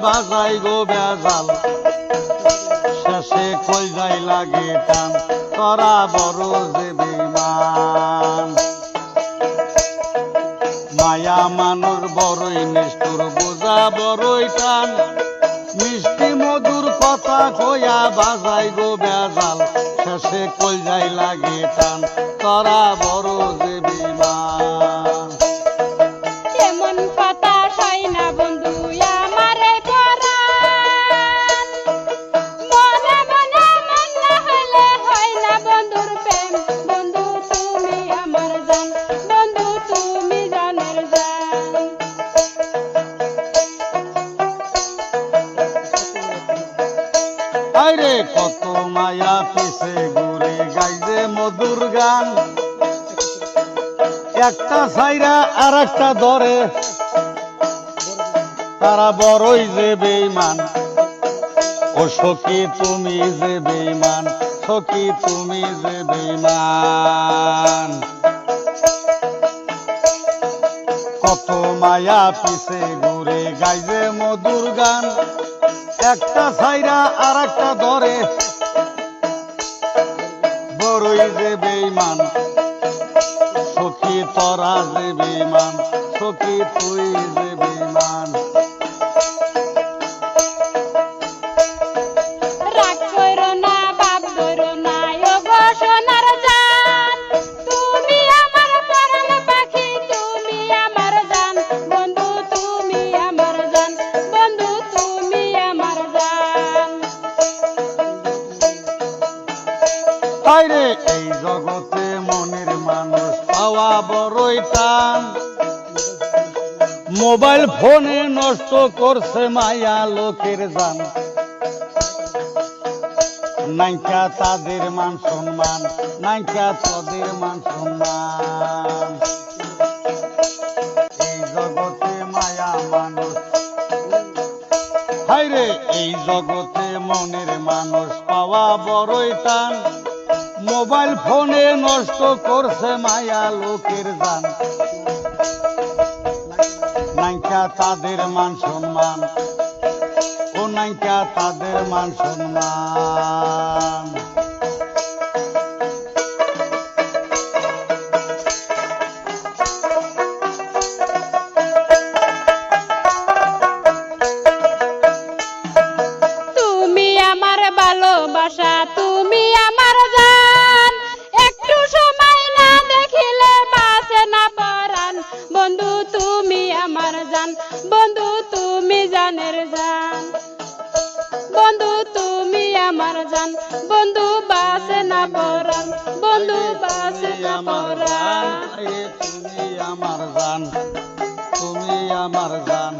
বাজাই গো বেজাল শেষে কই যাই লাগে টান তোরা বড় যে বেঈমান মায়া মানুষ বড়ই নিষ্ঠুর বোঝা বড়ই টান মিষ্টি মধুর কথা কইয়া বাজাই গো বেজাল শেষে কই যাই লাগে টান তোরা বড় যে বেঈমান এমন কথা হয় না বন্ধু আমারে পরাণ মনে মনে মন না হলে হয় না বন্ধুর প্রেম বন্ধু তুমি আমার জান বন্ধু তুমি জানের জান আরে কত মায়া পিছে ঘুরে গাইছে মধুর গান একটা ছাইরা আর একটা ধরে তারা বড়ই যে বেঈমান ও সখী তুমি যে বেঈমান সখী তুমি যে বেঈমান কত মায়া পিছে ঘুরে গাইছে মধুর গান একটা ছাইরা আর একটা ধরে বড়ই যে বেঈমান সখী তোরা যে বেঈমান সখী তুই যে বেঈমান রাগ করো না বাপ করো না ও গো সোনার জান তুমি আমার প্রাণ পাখি তুমি আমার জান বন্ধু তুমি আমার জান বন্ধু তুমি আমার জান আরে এই জগতে মনের মানুষ পাওয়া বড়ই টান মোবাইল ফোনে নষ্ট করছে মায়া লোকের জান নাইকা তাদের মান সম্মান নাইকা তাদের মান সম্মান এই জগতে মায়া মানুষ হায়রে এই জগতে মনের মানুষ পাওয়া বড়ই টান মোবাইল ফোনে নষ্ট করছে মায়া লোকের জান নাইকা তাদের মান সম্মান ও নাইকা তাদের মান সম্মান তুমি আমার ভালোবাসা তুমি আমার জান একটু সময় না দেখিলে বাঁচে না পরাণ বন্ধু তুমি আমার জান বন্ধু তুমি জানের জান বন্ধু তুমি আমার জান বন্ধু বাঁচে না পরাণ বন্ধু বাঁচে না পরাণ তুমি আমার জান তুমি আমার জান